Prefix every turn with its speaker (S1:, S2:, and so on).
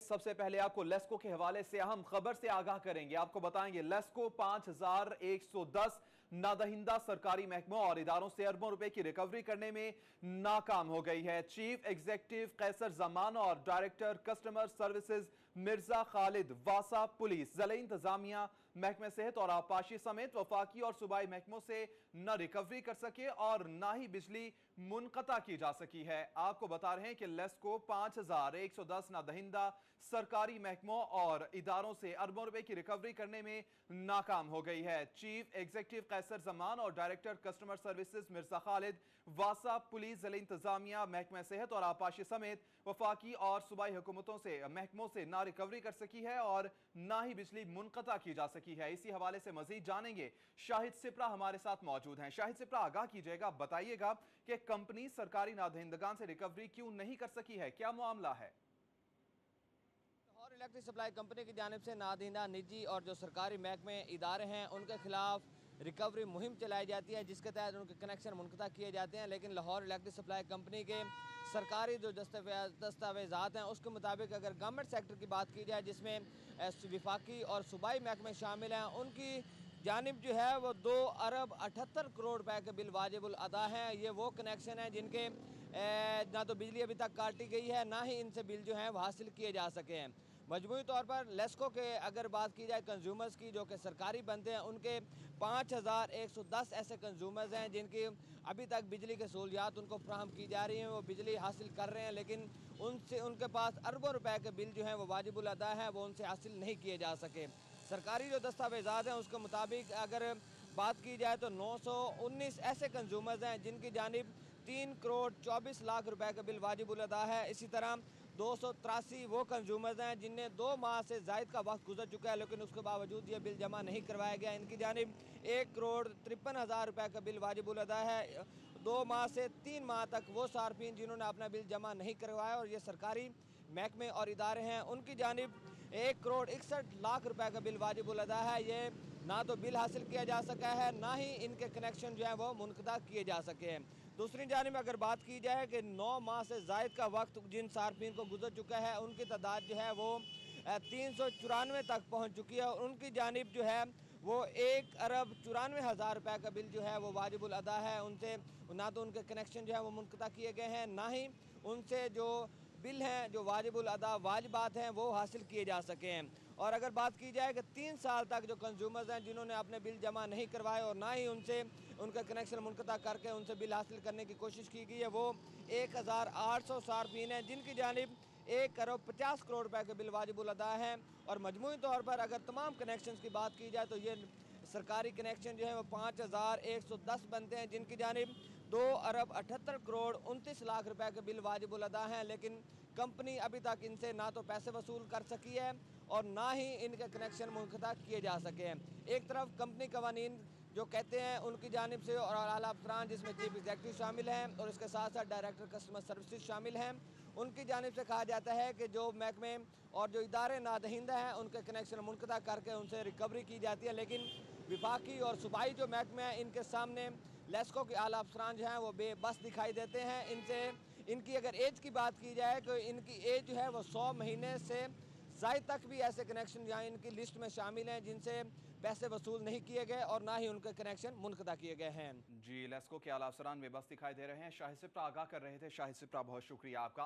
S1: सबसे पहले आपको लेस्को के हवाले से अहम खबर से आगाह करेंगे। आपको बताएंगे लेस्को 5110 नादहिंदा सरकारी महकमों और इदारों से अरबों रुपए की रिकवरी करने में नाकाम हो गई है। चीफ एग्जीक्यूटिव कैसर जमान और director customer services Mirza Khalid वासा पुलिस जिले इंतजामिया महकमे सेहत और आबपाशी समेत वफाकी और सूबाई महकमों से न रिकवरी कर सके और न ही बिजली मुनक़ता की जा सकी है। आपको बता रहे हैं कि लेस्को 5110 नादहिंदा सरकारी महकमों और इदारों से अरबों रुपए की रिकवरी करने में नाकाम हो गई है। चीफ एग्जीक्यूटिव कैसर जमान और director customer services Mirza Khalid वासा पुलिस जिले इंतजामिया महकमा सेहत और आबपाशी समेत वफाकी और सूबाई हुकूमतों से महकमों से ना रिकवरी कर सकी है और ना ही बिजली मुनक़ता की जा सकी है। इसी हवाले से मजीद जानेंगे। शाहिद सिप्रा हमारे साथ मौजूद हैं। शाहिद सिप्रा, आगाह कीजिएगा, बताइएगा कि कंपनी सरकारी नादहिंदगान से रिकवरी क्यों नहीं कर सकी है, क्या मामला है?
S2: लाहौर इलेक्ट्रिक सप्लाई कंपनी की जानिब से नादहिंदा निजी और जो सरकारी महकमे इदारे हैं उनके खिलाफ रिकवरी मुहिम चलाई जाती है, जिसके तहत उनके कनेक्शन मुनक़ता किए जाते हैं। लेकिन लाहौर इलेक्ट्रिक सप्लाई कंपनी के सरकारी जो दस्तावेज़ात हैं उसके मुताबिक अगर गवर्नमेंट सेक्टर की बात की जाए, जिसमें विफाकी और सूबाई महकमे शामिल हैं, उनकी जानिब जो है वो 2 अरब 78 करोड़ रुपए के बिल वाजिबुल अदा हैं। ये वो कनेक्शन हैं जिनके ना तो बिजली अभी तक काटी गई है, ना ही इनसे बिल जो हैं वो हासिल किए जा सके हैं। मजमूई तौर पर लेस्को के अगर बात की जाए कंज्यूमर्स की, जो कि सरकारी बनते हैं, उनके 5110 ऐसे कंज्यूमर्स हैं जिनकी अभी तक बिजली के सहूलियात उनको फ्राहम की जा रही हैं, वो बिजली हासिल कर रहे हैं, लेकिन उनसे उनके पास अरबों रुपए के बिल जो हैं वो वाजिबुल अदा है, वो उनसे हासिल नहीं किए जा सके। सरकारी जो दस्तावेज़ात हैं उसके मुताबिक अगर बात की जाए तो 919 ऐसे कंज्यूमर्स हैं जिनकी जानिब 3 करोड़ 24 लाख रुपए का बिल वाजिबुल अदा है। इसी तरह 283 वो कंज्यूमर्स हैं जिन्हें 2 माह से ज़ायद का वक्त गुजर चुका है, लेकिन उसके बावजूद ये बिल जमा नहीं करवाया गया। इनकी जानिब 1 करोड़ 53 हज़ार रुपये का बिल वाजिबुल अदा है। 2 माह से 3 माह तक वो सार्फिन जिन्होंने अपना बिल जमा नहीं करवाया और ये सरकारी महकमे और इदारे हैं, उनकी जानिब 1 करोड़ 61 लाख रुपए का बिल वाजिबुल अदा है। ये ना तो बिल हासिल किया जा सका है, ना ही इनके कनेक्शन जो है वो मुनक़ता किए जा सके हैं। दूसरी जानिब अगर बात की जाए कि 9 माह से ज़ायद का वक्त जिन सार्फिन को गुजर चुका है, उनकी तादाद जो है वो 394 तक पहुँच चुकी है और उनकी जानिब जो है वो 1 अरब 94 हज़ार रुपये का बिल जो है वो वाजिबुल अदा है। उनसे ना तो उनके कनेक्शन जो है वो मुनक़ता किए गए हैं, ना ही उनसे जो बिल हैं, जो वाजिबुल अदा वाजिबात हैं, वो हासिल किए जा सके हैं। और अगर बात की जाए कि 3 साल तक जो कंज्यूमर्स हैं जिन्होंने अपने बिल जमा नहीं करवाए और ना ही उनसे उनका कनेक्शन मुनक़ता करके उनसे बिल हासिल करने की कोशिश की गई है, वो 1800 सार्फिन हैं जिनकी जानिब 1 अरब 50 करोड़ रुपए के बिल वाजिबुल अदा हैं। और मजमूई तौर पर अगर तमाम कनेक्शन की बात की जाए तो ये सरकारी कनेक्शन जो है वो 5110 बनते हैं, जिनकी जानिब 2 अरब 78 करोड़ 29 लाख रुपए के बिल वाजिबुल अदा हैं। लेकिन कंपनी अभी तक इनसे ना तो पैसे वसूल कर सकी है और ना ही इनके कनेक्शन मुनक़ता किए जा सके हैं। एक तरफ कंपनी कवानीन जो कहते हैं उनकी जानिब से और आला अफसरान, जिसमें चीफ एग्जीक्यूटिव शामिल हैं और इसके साथ साथ डायरेक्टर कस्टमर सर्विसेज शामिल हैं, उनकी जानिब से कहा जाता है कि जो महकमे और जो इदारे नादहिंदा हैं उनके कनेक्शन मुनक़ता करके उनसे रिकवरी की जाती है। लेकिन विफाकी और सूबाई जो महकमे हैं, इनके सामने लेस्को के आला अफसरान जो हैं वो बेबस दिखाई देते हैं। इनकी अगर एज की बात की जाए तो इनकी एज जो है वो 100 महीने से ज़ायद तक भी ऐसे कनेक्शन यहाँ इनकी लिस्ट में शामिल हैं जिनसे पैसे वसूल नहीं किए गए और ना ही उनके कनेक्शन मुनक़ता किए गए हैं।
S1: जी, लेस्को के आला अफसरान बेबस दिखाई दे रहे हैं। शाहिद सिप्रा आगाह कर रहे थे। शाहिद सिप्रा, बहुत शुक्रिया आपका।